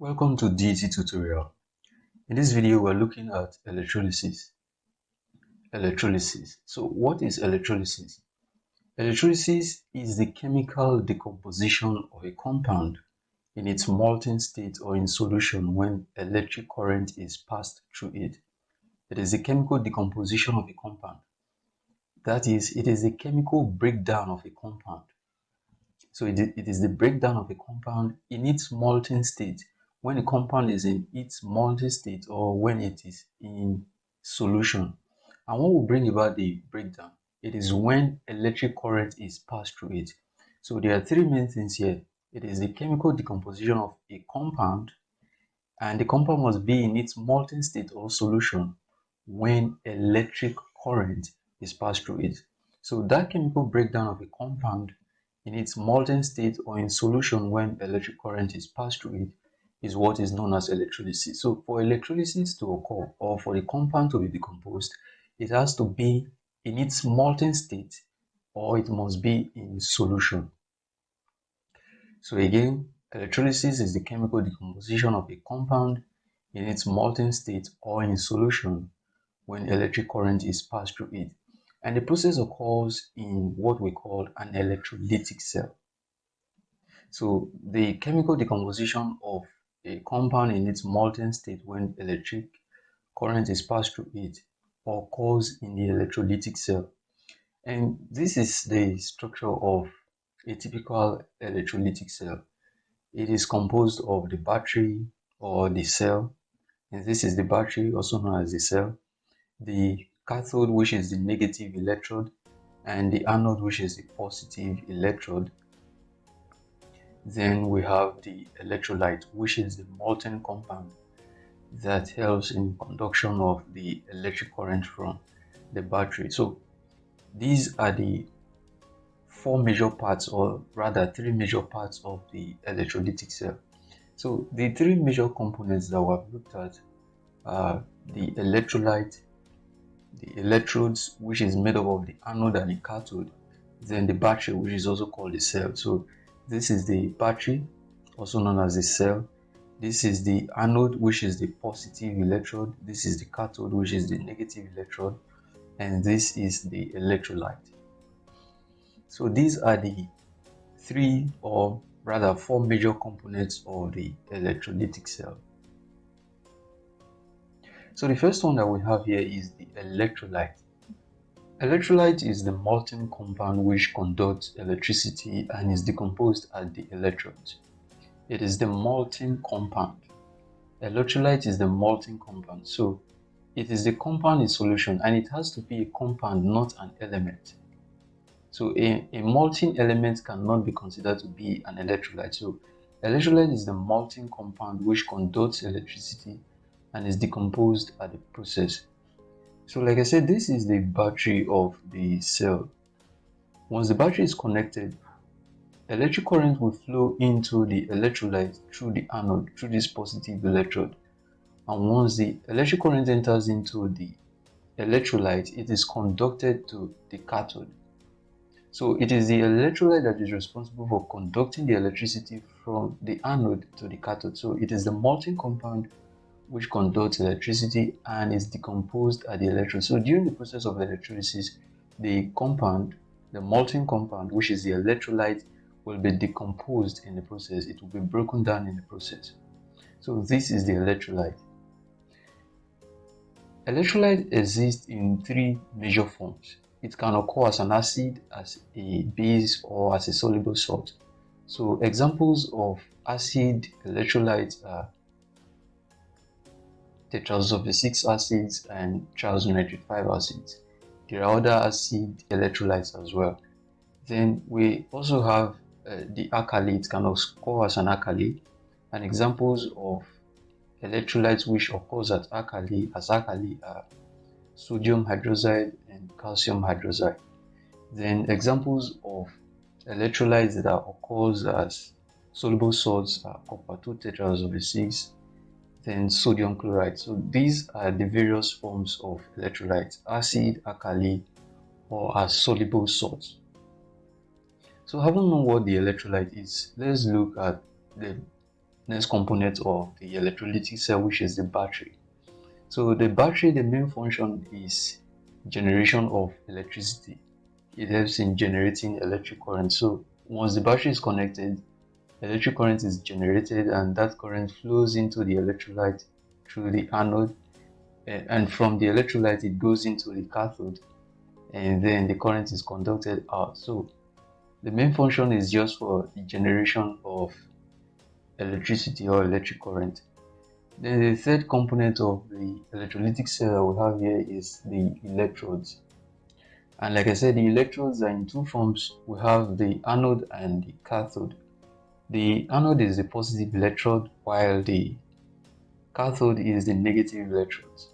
Welcome to DT tutorial. In this video, we're looking at electrolysis. So what is electrolysis? Electrolysis is the chemical decomposition of a compound in its molten state or in solution when electric current is passed through it. It is the chemical decomposition of a compound. That is, it is the chemical breakdown of a compound. So it is the breakdown of a compound in its molten state, when the compound is in its molten state or when it is in solution. And what will bring about the breakdown? It is when electric current is passed through it. So there are three main things here. It is the chemical decomposition of a compound, and the compound must be in its molten state or solution when electric current is passed through it. So that chemical breakdown of a compound in its molten state or in solution when electric current is passed through it is what is known as electrolysis. So for electrolysis to occur or for the compound to be decomposed, it has to be in its molten state or it must be in solution. So again, electrolysis is the chemical decomposition of a compound in its molten state or in solution when electric current is passed through it. And the process occurs in what we call an electrolytic cell. So the chemical decomposition of a compound in its molten state when electric current is passed through it occurs in the electrolytic cell. And this is the structure of a typical electrolytic cell. It is composed of the battery or the cell, and this is the battery, also known as the cell, the cathode, which is the negative electrode, and the anode, which is the positive electrode. Then we have the electrolyte, which is the molten compound that helps in conduction of the electric current from the battery. So these are the four major parts, or rather three major parts of the electrolytic cell. So the three major components that we have looked at are the electrolyte, the electrodes, which is made up of the anode and the cathode, then the battery, which is also called the cell. So this is the battery, also known as the cell. This is the anode, which is the positive electrode. This is the cathode, which is the negative electrode, and this is the electrolyte. So these are the three, or rather four, major components of the electrolytic cell. So the first one that we have here is the electrolyte. Electrolyte is the molten compound which conducts electricity and is decomposed at the electrodes. It is the molten compound. Electrolyte is the molten compound, so it is the compound in solution, and it has to be a compound, not an element. So a molten element cannot be considered to be an electrolyte. So electrolyte is the molten compound which conducts electricity and is decomposed at the process. So like I said, this is the battery of the cell. Once the battery is connected, electric current will flow into the electrolyte through the anode, through this positive electrode. And once the electric current enters into the electrolyte, it is conducted to the cathode. So it is the electrolyte that is responsible for conducting the electricity from the anode to the cathode. So it is the molten compound which conducts electricity and is decomposed at the electrode. So during the process of electrolysis, the compound, the molten compound, which is the electrolyte, will be decomposed in the process. It will be broken down in the process. So this is the electrolyte. Electrolyte exists in three major forms. It can occur as an acid, as a base, or as a soluble salt. So examples of acid electrolytes are tetrasulfur 6 acids and trisulfonitrate 5 acids. There are other acid electrolytes as well. Then we also have the alkali. It can occur as an alkali, and examples of electrolytes which occurs as alkali are sodium hydroxide and calcium hydroxide. Then examples of electrolytes that occurs as soluble salts are copper 2 tetrasulfur 6, then sodium chloride. So these are the various forms of electrolytes: acid, alkali, or as soluble salts. So having known what the electrolyte is, let's look at the next component of the electrolytic cell, which is the battery. So the battery, the main function is generation of electricity. It helps in generating electric current. So once the battery is connected, electric current is generated, and that current flows into the electrolyte through the anode, and from the electrolyte it goes into the cathode, and then the current is conducted out. So the main function is just for the generation of electricity or electric current. Then the third component of the electrolytic cell we have here is the electrodes. And like I said, the electrodes are in two forms. We have the anode and the cathode. The anode is the positive electrode, while the cathode is the negative electrodes.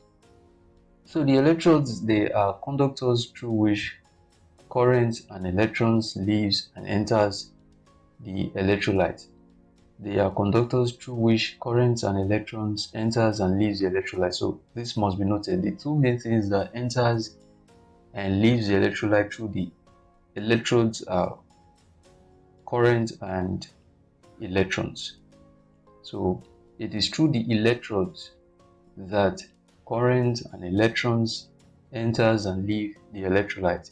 So the electrodes, they are conductors through which current and electrons leaves and enters the electrolyte. They are conductors through which currents and electrons enters and leaves the electrolyte. So this must be noted. The two main things that enters and leaves the electrolyte through the electrodes are current and electrons. So it is through the electrodes that current and electrons enters and leave the electrolyte.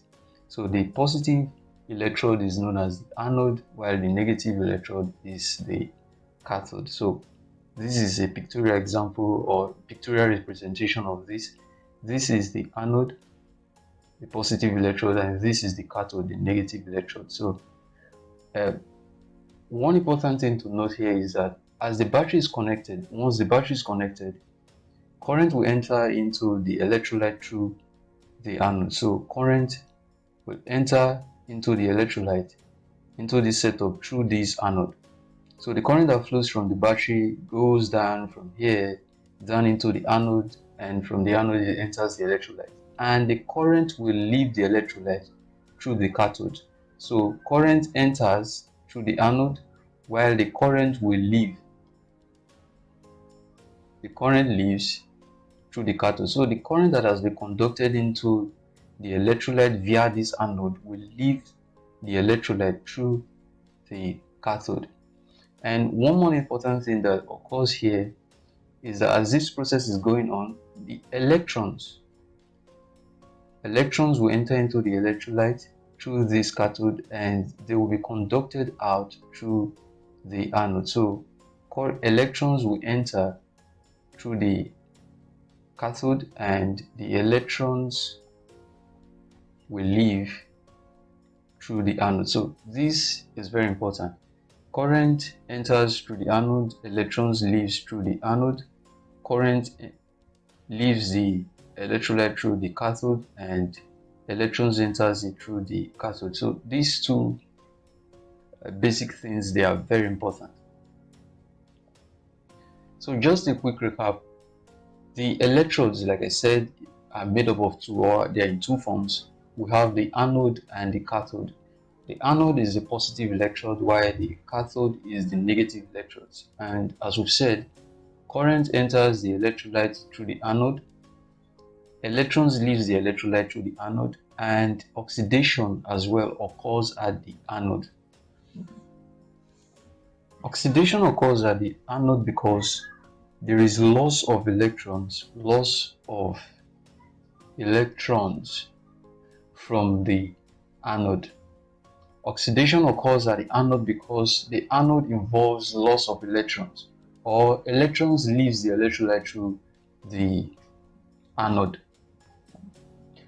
So the positive electrode is known as the anode, while the negative electrode is the cathode. So this is a pictorial example or pictorial representation of this. This is the anode, the positive electrode, and this is the cathode, the negative electrode. So one important thing to note here is that as the battery is connected, once the battery is connected, current will enter into the electrolyte through the anode. So current will enter into the electrolyte, into this setup through this anode. So the current that flows from the battery goes down from here, down into the anode, and from the anode it enters the electrolyte. And the current will leave the electrolyte through the cathode. So current enters through the anode, while the current will leave. The current leaves through the cathode. So the current that has been conducted into the electrolyte via this anode will leave the electrolyte through the cathode. And one more important thing that occurs here is that as this process is going on, the electrons will enter into the electrolyte through this cathode, and they will be conducted out through the anode. So electrons will enter through the cathode, and the electrons will leave through the anode. So this is very important. Current enters through the anode, electrons leaves through the anode, current leaves the electrolyte through the cathode, and electrons enters it through the cathode. So these two basic things, they are very important. So just a quick recap. The electrodes, like I said, are made up of two, or they are in two forms. We have the anode and the cathode. The anode is the positive electrode, while the cathode is the negative electrodes. And as we've said, current enters the electrolyte through the anode, electrons leaves the electrolyte through the anode, and oxidation as well occurs at the anode. Oxidation occurs at the anode because there is loss of electrons from the anode. Oxidation occurs at the anode because the anode involves loss of electrons, or electrons leaves the electrolyte through the anode.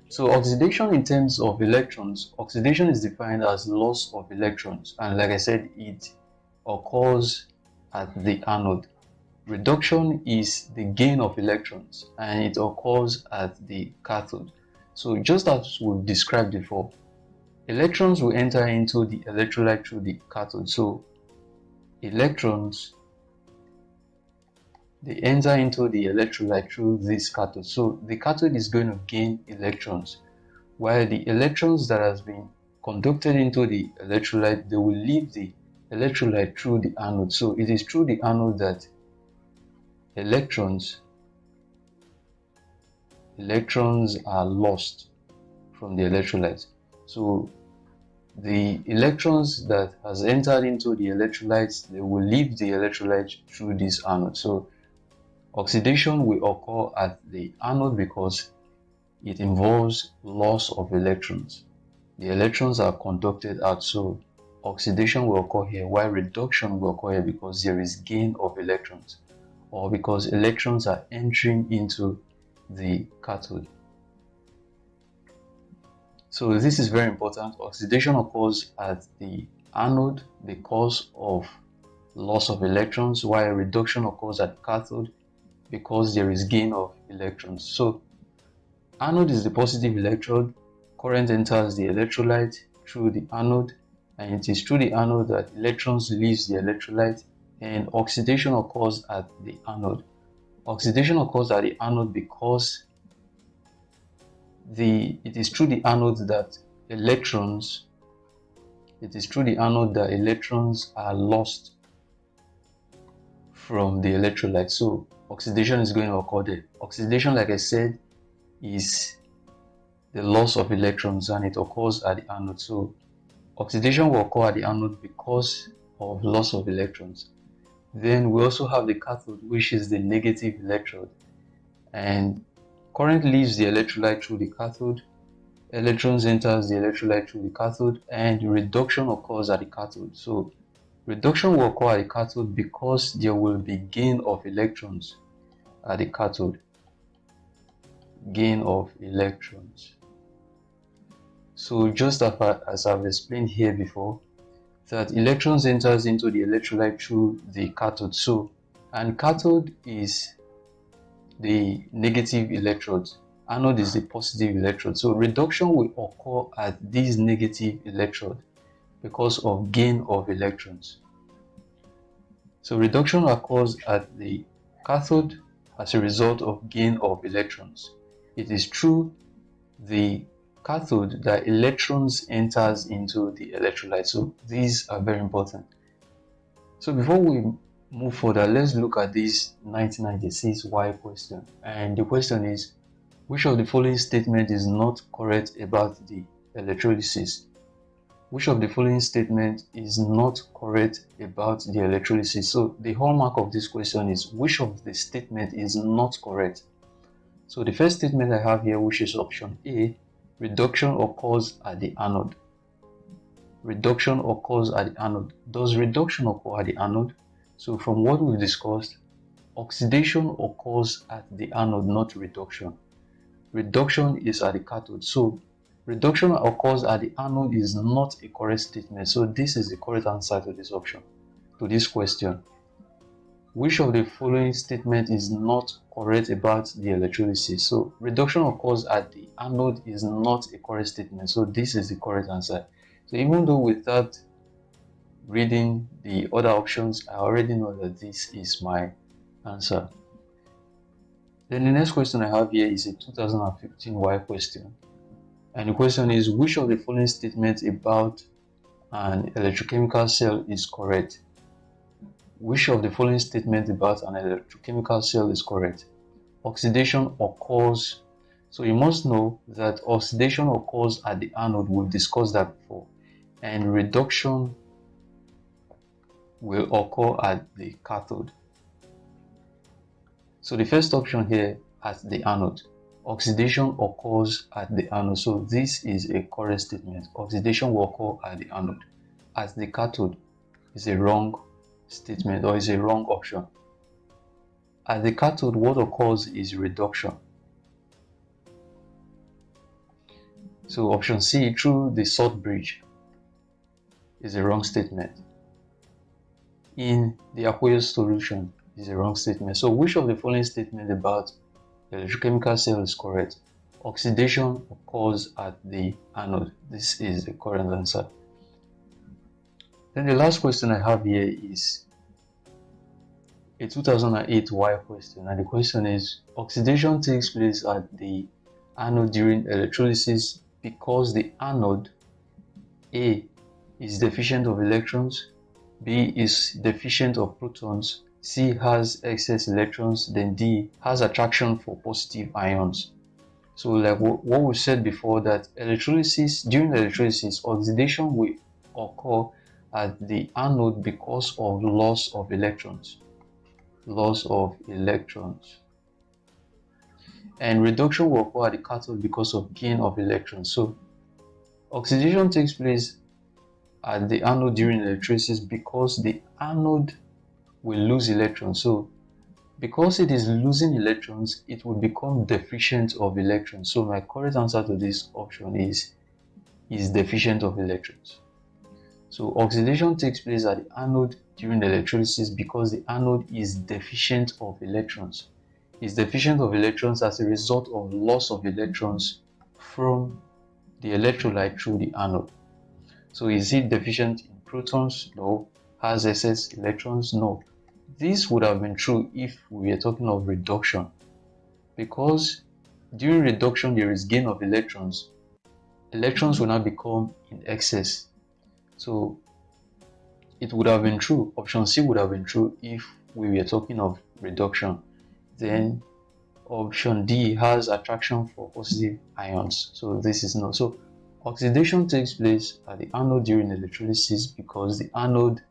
So oxidation in terms of electrons, oxidation is defined as loss of electrons, and like I said, it occurs at the anode. Reduction is the gain of electrons, and it occurs at the cathode. So just as we've described before, electrons will enter into the electrolyte through the cathode. So electrons, they enter into the electrolyte through this cathode. So the cathode is going to gain electrons, while the electrons that has been conducted into the electrolyte, they will leave the electrolyte through the anode. So it is through the anode that electrons are lost from the electrolyte. So the electrons that has entered into the electrolytes, they will leave the electrolyte through this anode. So oxidation will occur at the anode because it involves loss of electrons. The electrons are conducted out, so oxidation will occur here, while reduction will occur here because there is gain of electrons, or because electrons are entering into the cathode. So this is very important. Oxidation occurs at the anode because of loss of electrons, while reduction occurs at cathode because there is gain of electrons. So anode is the positive electrode. Current enters the electrolyte through the anode, and it is through the anode that electrons leaves the electrolyte, and oxidation occurs at the anode. Oxidation occurs at the anode because it is through the anode that electrons are lost from the electrolyte. So oxidation is going to occur there. Oxidation, like I said, is the loss of electrons, and it occurs at the anode. So oxidation will occur at the anode because of loss of electrons. Then we also have the cathode, which is the negative electrode, and current leaves the electrolyte through the cathode, electrons enters the electrolyte through the cathode, and reduction occurs at the cathode. So reduction will occur at the cathode because there will be gain of electrons at the cathode. Gain of electrons. So just as I've explained here before, that electrons enters into the electrolyte through the cathode. So, and cathode is the negative electrode, anode is the positive electrode. So reduction will occur at this negative electrode because of gain of electrons. So reduction occurs at the cathode as a result of gain of electrons. It is through the cathode that electrons enters into the electrolyte. So these are very important. So before we move further, let's look at this 1996 why question. And the question is, which of the following statement is not correct about the electrolysis? Which of the following statement is not correct about the electrolysis? So the hallmark of this question is which of the statement is not correct. So the first statement I have here, which is option A, reduction occurs at the anode. Reduction occurs at the anode. Does reduction occur at the anode? So from what we've discussed, oxidation occurs at the anode, not reduction. Reduction is at the cathode. So reduction occurs at the anode is not a correct statement. So this is the correct answer to this option, to this question. Which of the following statement is not correct about the electrolysis? So reduction occurs at the anode is not a correct statement. So this is the correct answer. So even though without reading the other options, I already know that this is my answer. Then the next question I have here is a 2015 why question. And the question is, which of the following statements about an electrochemical cell is correct? Which of the following statements about an electrochemical cell is correct? Oxidation occurs. So you must know that oxidation occurs at the anode. We've discussed that before. And reduction will occur at the cathode. So the first option here, at the anode. Oxidation occurs at the anode. So this is a correct statement. Oxidation will occur at the anode. At the cathode is a wrong statement, or is a wrong option. At the cathode, what occurs is reduction. So option C, through the salt bridge, is a wrong statement. In the aqueous solution is a wrong statement. So which of the following statements about the electrochemical cell is correct? Oxidation occurs at the anode. This is the correct answer. Then the last question I have here is a 2008 why question, and the question is, oxidation takes place at the anode during electrolysis because the anode A is deficient of electrons, B is deficient of protons, C has excess electrons, then D has attraction for positive ions. So like what we said before, that during electrolysis, oxidation will occur at the anode because of loss of electrons. Loss of electrons. And reduction will occur at the cathode because of gain of electrons. So oxidation takes place at the anode during electrolysis because the anode will lose electrons. So because it is losing electrons, it will become deficient of electrons. So my correct answer to this option is deficient of electrons. So oxidation takes place at the anode during electrolysis because the anode is deficient of electrons. It's deficient of electrons as a result of loss of electrons from the electrolyte through the anode. So is it deficient in protons? No. Has excess electrons? No. This would have been true if we were talking of reduction, because during reduction there is gain of electrons. Electrons will not become in excess. So it would have been true. Option C would have been true if we were talking of reduction. Then option D has attraction for positive ions. So this is not. So oxidation takes place at the anode during electrolysis because the anode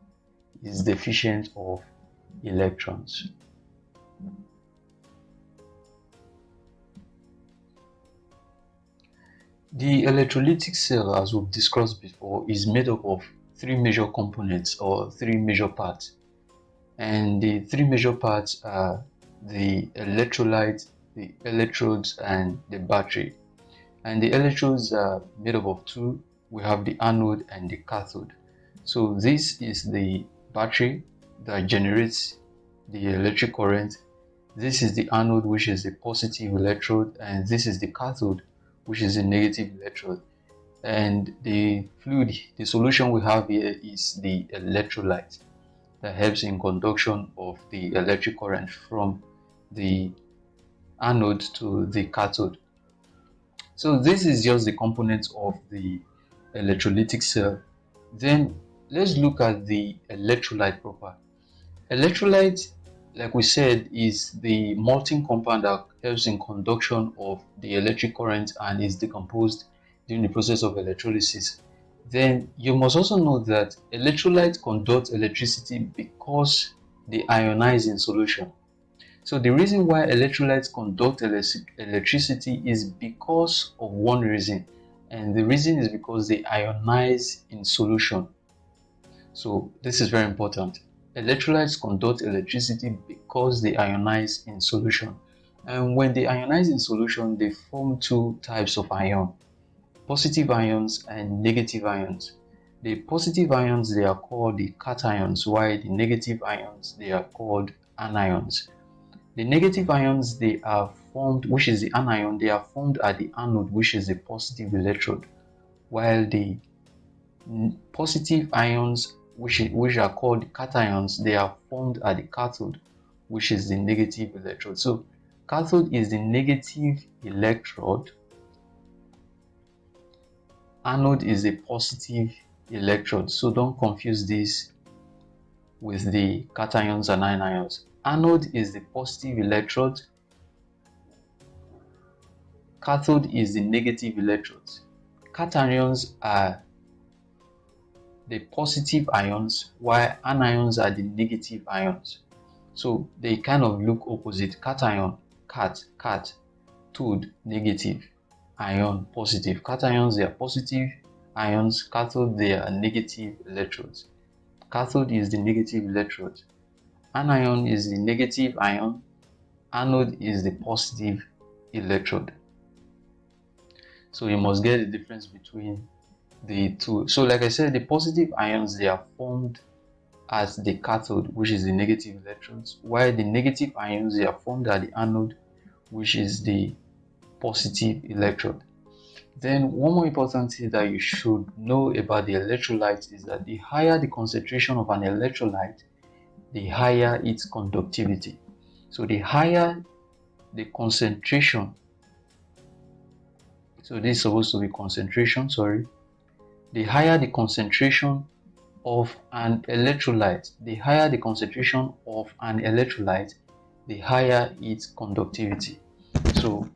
is deficient of electrons. The electrolytic cell, as we've discussed before, is made up of three major components or three major parts. And the three major parts are the electrolyte, the electrodes, and the battery. And the electrodes are made up of two. We have the anode and the cathode. So this is the battery that generates the electric current. This is the anode, which is the positive electrode, and this is the cathode, which is the negative electrode. And the fluid, the solution we have here is the electrolyte that helps in conduction of the electric current from the anode to the cathode. So this is just the components of the electrolytic cell. Then let's look at the electrolyte proper. Electrolyte, like we said, is the molten compound that helps in conduction of the electric current and is decomposed during the process of electrolysis. Then you must also know that electrolytes conduct electricity because they ionize in solution. So the reason why electrolytes conduct electricity is because of one reason, and the reason is because they ionize in solution. So this is very important. Electrolytes conduct electricity because they ionize in solution. And when they ionize in solution, they form two types of ion: positive ions and negative ions. The positive ions, they are called the cations, while the negative ions, they are called anions. The negative ions, they are formed, which is the anion, they are formed at the anode, which is the positive electrode, while the positive ions, which are called cations, they are formed at the cathode, which is the negative electrode. So cathode is the negative electrode, anode is the positive electrode. So don't confuse this with the cations and anions. Anode is the positive electrode, cathode is the negative electrode. Cations are the positive ions, while anions are the negative ions. So they kind of look opposite. Cation, cat, tode, negative, ion, positive. Cations, they are positive ions, cathode, they are negative electrodes. Cathode is the negative electrode. Anion is the negative ion, anode is the positive electrode. So you must get the difference between the two. So like I said, the positive ions, they are formed as the cathode, which is the negative electrons, while the negative ions, they are formed at the anode, which is the positive electrode. Then one more important thing that you should know about the electrolyte is that the higher the concentration of an electrolyte, the higher its conductivity. So the higher the concentration, so this is supposed to be concentration, sorry. The higher the concentration of an electrolyte, the higher the concentration of an electrolyte, the higher its conductivity. So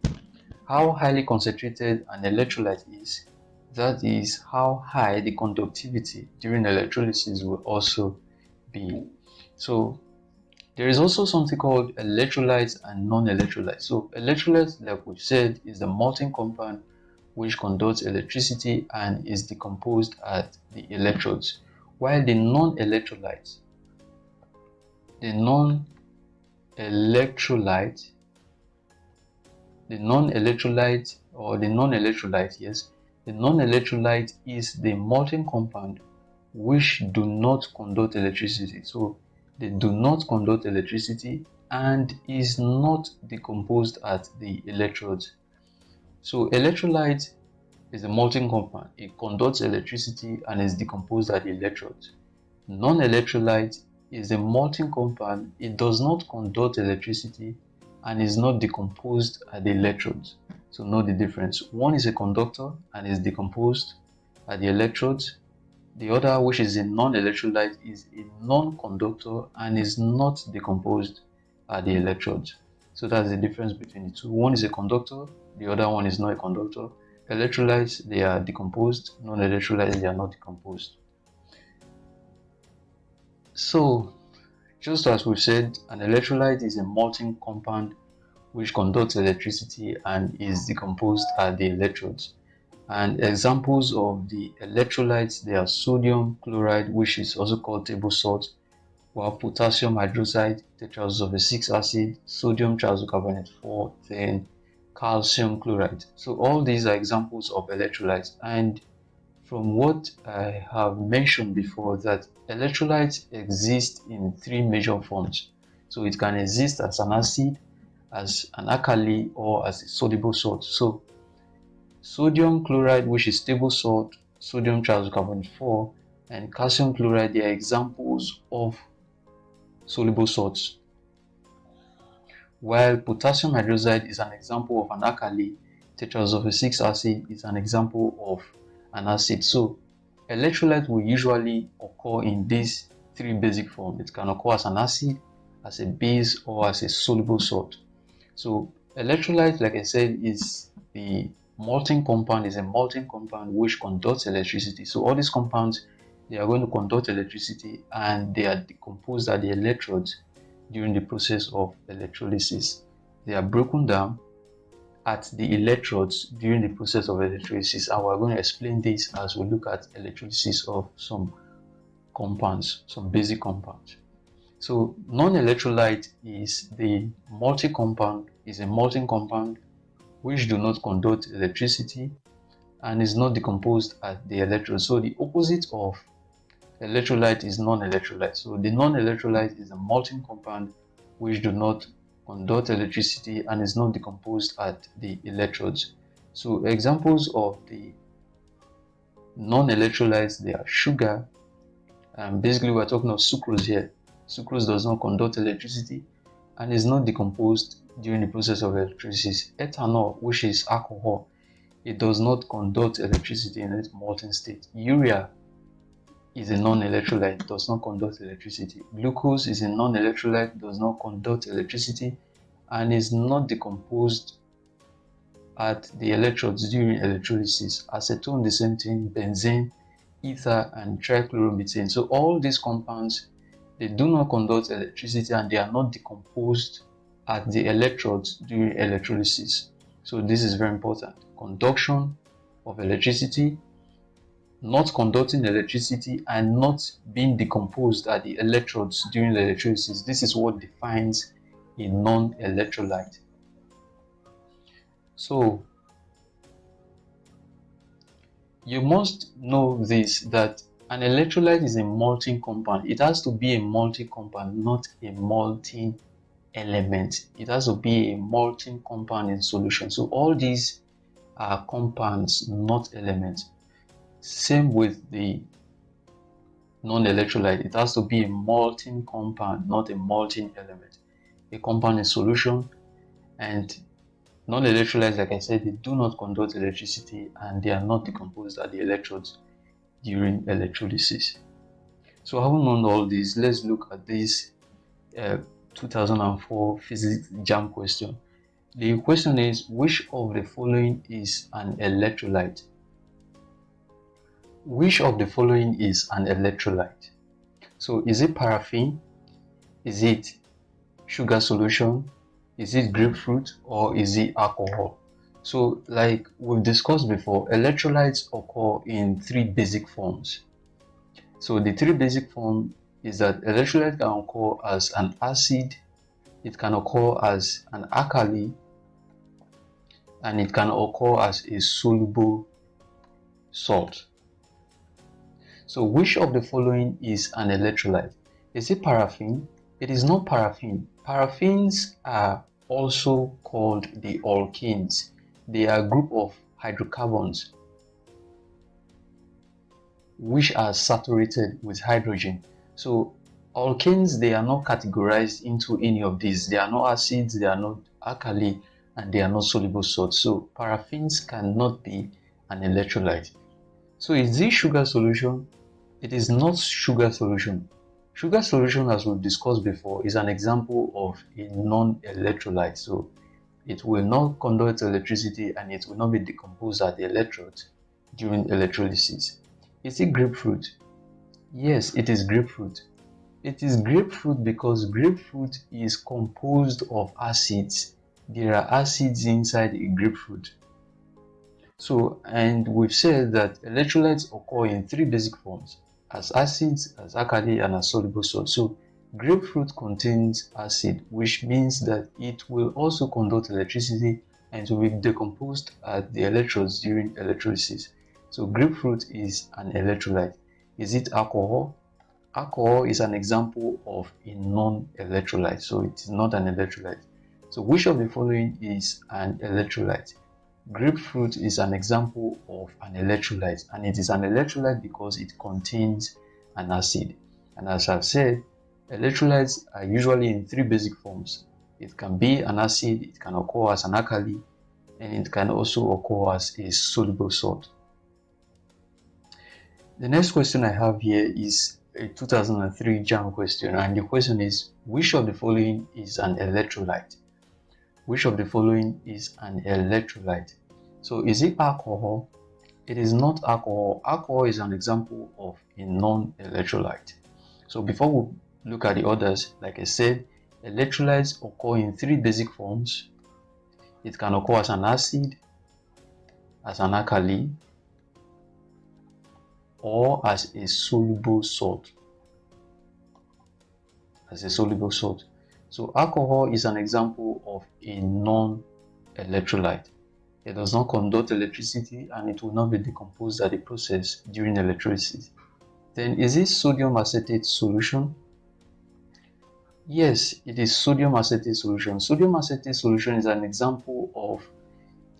how highly concentrated an electrolyte is, that is how high the conductivity during electrolysis will also be. So there is also something called electrolytes and non-electrolytes. So electrolytes, like we said, is the molten compound which conducts electricity and is decomposed at the electrodes, while the non-electrolyte the non-electrolyte or the non-electrolyte yes the non-electrolyte is the molten compound which do not conduct electricity. So they do not conduct electricity and is not decomposed at the electrodes. So electrolyte is a molten compound. It conducts electricity and is decomposed at the electrodes. Non-electrolyte is a molten compound. It does not conduct electricity and is not decomposed at the electrodes. So note the difference. One is a conductor and is decomposed at the electrodes. The other, which is a non-electrolyte, is a non-conductor and is not decomposed at the electrodes. So that's the difference between the two. One is a conductor, the other one is not a conductor. Electrolytes, they are decomposed. Non-electrolytes, they are not decomposed. So, just as we've said, an electrolyte is a molten compound which conducts electricity and is decomposed at the electrodes. And examples of the electrolytes, they are sodium chloride, which is also called table salt, while potassium hydroxide, tetraoxo 6 acid, sodium triisocarbonate 4, then calcium chloride. So all these are examples of electrolytes. And from what I have mentioned before, that electrolytes exist in three major forms. So it can exist as an acid, as an alkali, or as a soluble salt. So sodium chloride, which is table salt, sodium triisocarbonate 4, and calcium chloride, they are examples of soluble salts. While potassium hydroxide is an example of an alkali, tetraoxo 6 acid is an example of an acid. So electrolyte will usually occur in these three basic forms. It can occur as an acid, as a base, or as a soluble salt. So electrolyte, like I said, is the molten compound, is a molten compound which conducts electricity. So all these compounds, they are going to conduct electricity and they are decomposed at the electrodes during the process of electrolysis. They are broken down at the electrodes during the process of electrolysis, and we're going to explain this as we look at electrolysis of some compounds, some basic compounds. So non-electrolyte is the multi-compound, is a molten compound which do not conduct electricity and is not decomposed at the electrode. So the opposite of electrolyte is non-electrolyte. So the non-electrolyte is a molten compound which do not conduct electricity and is not decomposed at the electrodes. So examples of the non-electrolytes, they are sugar. Basically we're talking of sucrose here. Sucrose does not conduct electricity and is not decomposed during the process of electrolysis. Ethanol, which is alcohol, it does not conduct electricity in its molten state. Urea is a non-electrolyte, does not conduct electricity. Glucose is a non-electrolyte, does not conduct electricity and is not decomposed at the electrodes during electrolysis. Acetone, the same thing. Benzene, ether, and trichloromethane. So all these compounds, they do not conduct electricity and they are not decomposed at the electrodes during electrolysis. So this is very important. Conduction of electricity, not conducting electricity, and not being decomposed at the electrodes during electrolysis. This is what defines a non-electrolyte. So you must know this, that an electrolyte is a molten compound. It has to be a molten compound, not a molten element. It has to be a molten compound in solution. So all these are compounds, not elements. Same with the non-electrolyte. It has to be a molten compound, not a molten element. A compound in solution. And non-electrolytes, like I said, they do not conduct electricity and they are not decomposed at the electrodes during electrolysis. So having known all this, let's look at this 2004 physics jam question. The question is, which of the following is an electrolyte? Which of the following is an electrolyte? So is it paraffin? Is it sugar solution? Is it grapefruit, or is it alcohol? So like we've discussed before, electrolytes occur in three basic forms. So the three basic forms is that electrolyte can occur as an acid, it can occur as an alkali, and it can occur as a soluble salt. So which of the following is an electrolyte? Is it paraffin? It is not paraffin. Paraffins are also called the alkenes. They are a group of hydrocarbons which are saturated with hydrogen. So alkenes, they are not categorized into any of these. They are not acids, they are not alkali, and they are not soluble salts. So paraffins cannot be an electrolyte. So is this sugar solution? It is not sugar solution. Sugar solution, as we've discussed before, is an example of a non-electrolyte. So it will not conduct electricity and it will not be decomposed at the electrodes during electrolysis. Is it grapefruit? Yes, it is grapefruit. It is grapefruit because grapefruit is composed of acids. There are acids inside a grapefruit. So, and we've said that electrolytes occur in three basic forms: as acids, as alkali, and as soluble salts. So, grapefruit contains acid, which means that it will also conduct electricity and will be decomposed at the electrodes during electrolysis. So, grapefruit is an electrolyte. Is it alcohol? Alcohol is an example of a non-electrolyte, so it is not an electrolyte. So, which of the following is an electrolyte? Grapefruit is an example of an electrolyte, and it is an electrolyte because it contains an acid. And as I've said, electrolytes are usually in three basic forms. It can be an acid, it can occur as an alkali, and it can also occur as a soluble salt. The next question I have here is a 2003 JAM question, and the question is, which of the following is an electrolyte? Which of the following is an electrolyte? So is it alcohol? It is not alcohol. Alcohol is an example of a non-electrolyte. So before we look at the others, like I said, electrolytes occur in three basic forms. It can occur as an acid, as an alkali, or as a soluble salt. As a soluble salt. So alcohol is an example of a non-electrolyte. It does not conduct electricity and it will not be decomposed at the process during electrolysis. Then is it sodium acetate solution? Yes, it is sodium acetate solution. Sodium acetate solution is an example of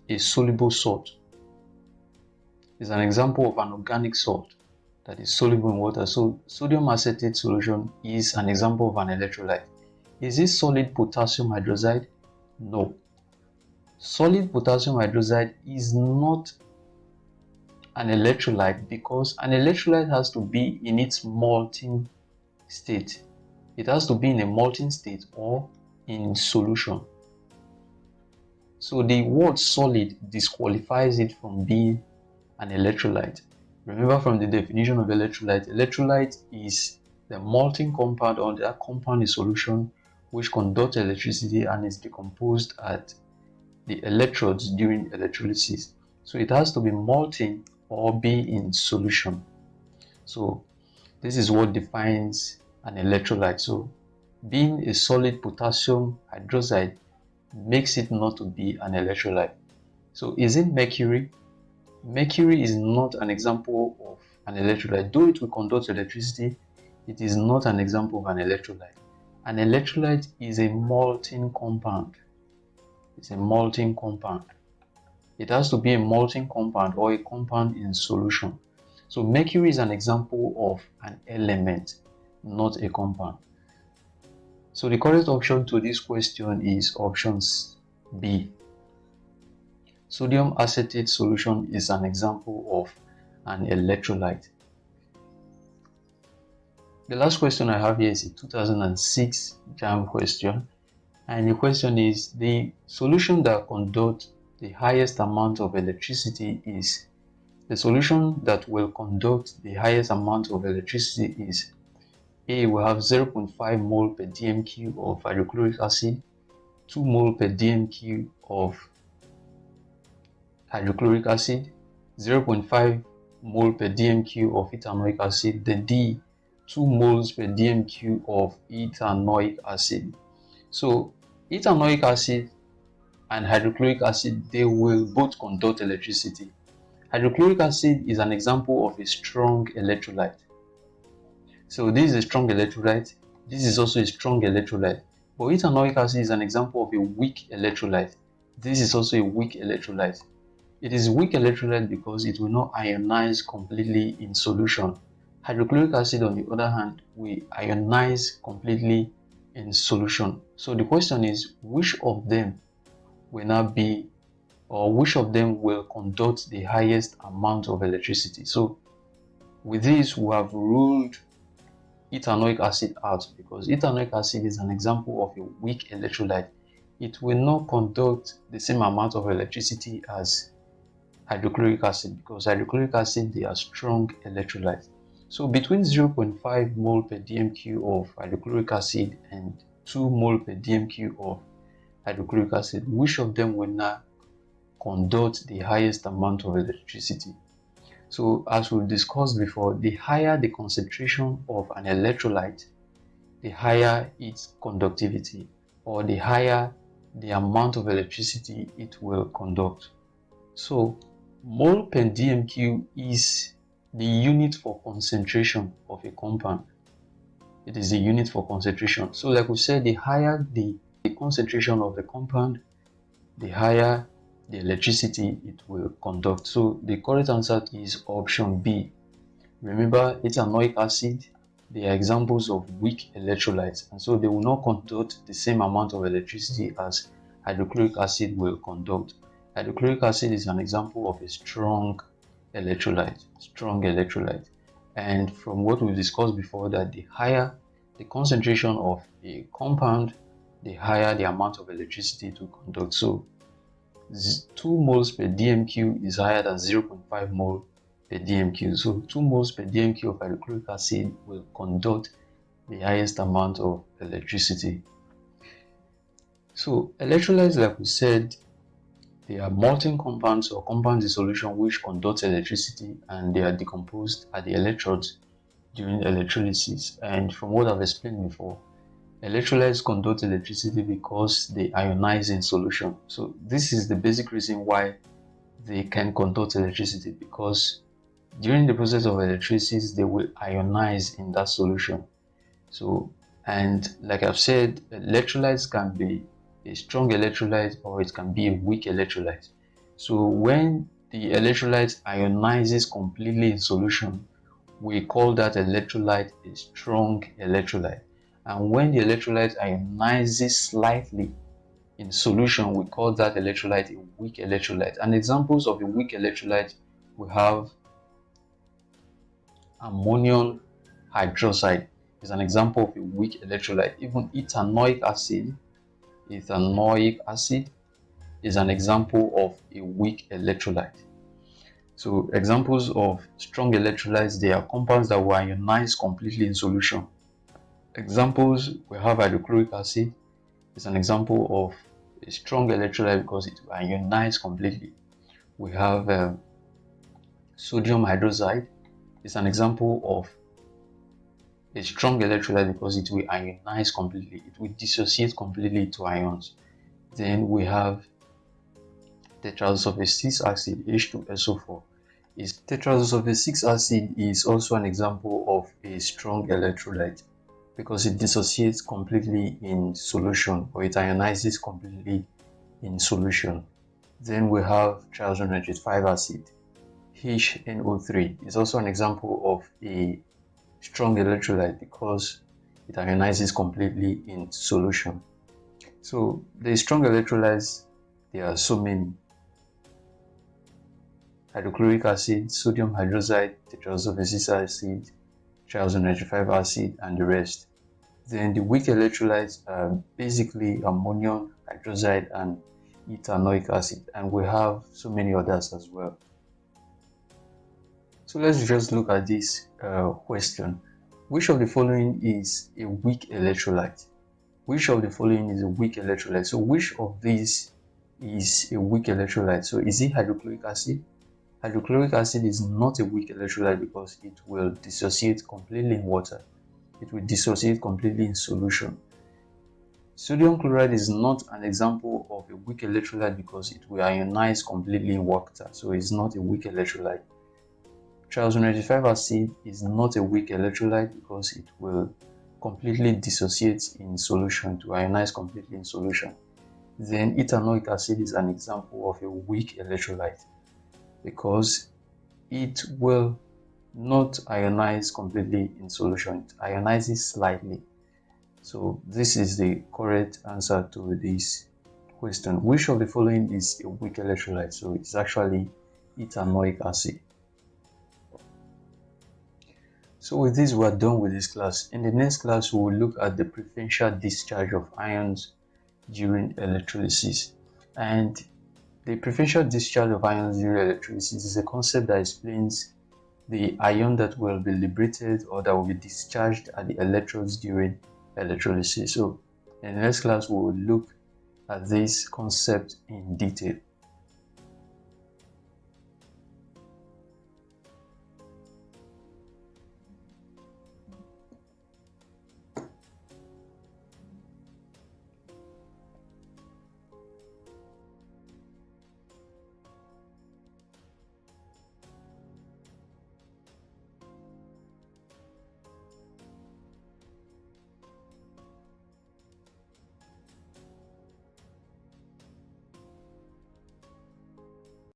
a soluble salt. It's an example of an organic salt that is soluble in water. So sodium acetate solution is an example of an electrolyte. Is it solid potassium hydroxide? No. Solid potassium hydroxide is not an electrolyte because an electrolyte has to be in its molten state. It has to be in a molten state or in solution. So the word solid disqualifies it from being an electrolyte. Remember from the definition of electrolyte, electrolyte is the molten compound or that compound in solution which conducts electricity and is decomposed at the electrodes during electrolysis. So it has to be molten or be in solution. So this is what defines an electrolyte. So being a solid potassium hydroxide makes it not to be an electrolyte. So is it mercury? Mercury is not an example of an electrolyte. Though it will conduct electricity, it is not an example of an electrolyte. An electrolyte is a molten compound. It's a molten compound. It has to be a molten compound or a compound in solution. So mercury is an example of an element, not a compound. So the correct option to this question is option B. Sodium acetate solution is an example of an electrolyte. The last question I have here is a 2006 JAM question, And the question is, the solution that conducts the highest amount of electricity is, the solution that will conduct the highest amount of electricity is A, we have 0.5 mole per dmq of hydrochloric acid, 2 mole per dmq of hydrochloric acid, 0.5 mole per dmq of ethanoic acid, the D, 2 moles per dmq of ethanoic acid. So ethanoic acid and hydrochloric acid, they will both conduct electricity. Hydrochloric acid is an example of a strong electrolyte. So this is a strong electrolyte. This is also a strong electrolyte. But ethanoic acid is an example of a weak electrolyte. This is also a weak electrolyte. It is a weak electrolyte because it will not ionize completely in solution. Hydrochloric acid, on the other hand, will ionize completely in solution. So the question is, which of them will not be, or which of them will conduct the highest amount of electricity? So with this, we have ruled ethanoic acid out because ethanoic acid is an example of a weak electrolyte. It will not conduct the same amount of electricity as hydrochloric acid because hydrochloric acid, they are strong electrolytes. So between 0.5 mole per dmq of hydrochloric acid and 2 mole per dmq of hydrochloric acid, which of them will not conduct the highest amount of electricity? So as we discussed before, the higher the concentration of an electrolyte, the higher its conductivity, or the higher the amount of electricity it will conduct. So mole per dmq is the unit for concentration of a compound. It is the unit for concentration. So like we said, the higher the concentration of the compound, the higher the electricity it will conduct. So the correct answer is option B. Remember, ethanoic acid, they are examples of weak electrolytes, and so they will not conduct the same amount of electricity as hydrochloric acid will conduct. Hydrochloric acid is an example of a strong electrolyte. And from what we discussed before, that the higher the concentration of a compound, the higher the amount of electricity to conduct. So 2 moles per dmq is higher than 0.5 mole per dmq. So 2 moles per dmq of hydrochloric acid will conduct the highest amount of electricity. So electrolytes, like we said, they are molten compounds or compounds in solution which conduct electricity, and they are decomposed at the electrodes during electrolysis. And from what I've explained before, electrolytes conduct electricity because they ionize in solution. So this is the basic reason why they can conduct electricity, because during the process of electrolysis, they will ionize in that solution. So, and like I've said, electrolytes can be a strong electrolyte or it can be a weak electrolyte. So when the electrolyte ionizes completely in solution, we call that electrolyte a strong electrolyte. And when the electrolyte ionizes slightly in solution, we call that electrolyte a weak electrolyte. And examples of a weak electrolyte, we have ammonium hydroxide is an example of a weak electrolyte. Even ethanoic acid is an example of a weak electrolyte. So examples of strong electrolytes, they are compounds that will ionize completely in solution. Examples, we have hydrochloric acid is an example of a strong electrolyte because it will ionize completely. We have sodium hydroxide is an example of a strong electrolyte because it will ionize completely. It will dissociate completely to ions. Then we have tetrasulfate 6 acid, H2SO4. Tetrasulfate 6 acid is also an example of a strong electrolyte because it dissociates completely in solution, or it ionizes completely in solution. Then we have triazonitrate 5 acid, HNO3 is also an example of a strong electrolyte because it ionizes completely in solution. So the strong electrolytes, there are so many: hydrochloric acid, sodium hydroxide, tetrasulfate 6 acid, triazonitrate 5 acid, and the rest. Then the weak electrolytes are basically ammonium hydroxide and ethanoic acid, and we have so many others as well. So let's just look at this question. Which of the following is a weak electrolyte? Which of the following is a weak electrolyte? So which of these is a weak electrolyte? So is it hydrochloric acid? Hydrochloric acid is not a weak electrolyte because it will dissociate completely in water. It will dissociate completely in solution. Sodium chloride is not an example of a weak electrolyte because it will ionize completely in water, so it's not a weak electrolyte. Triazole acid is not a weak electrolyte because it will completely dissociate in solution, to ionize completely in solution. Then ethanoic acid is an example of a weak electrolyte because it will not ionize completely in solution, it ionizes slightly. So this is the correct answer to this question. Which of the following is a weak electrolyte? So it's actually ethanoic acid. So with this, we're done with this class. In the next class, we will look at the preferential discharge of ions during electrolysis. And the preferential discharge of ions during electrolysis is a concept that explains the ion that will be liberated or that will be discharged at the electrodes during electrolysis. So in the next class, we will look at this concept in detail.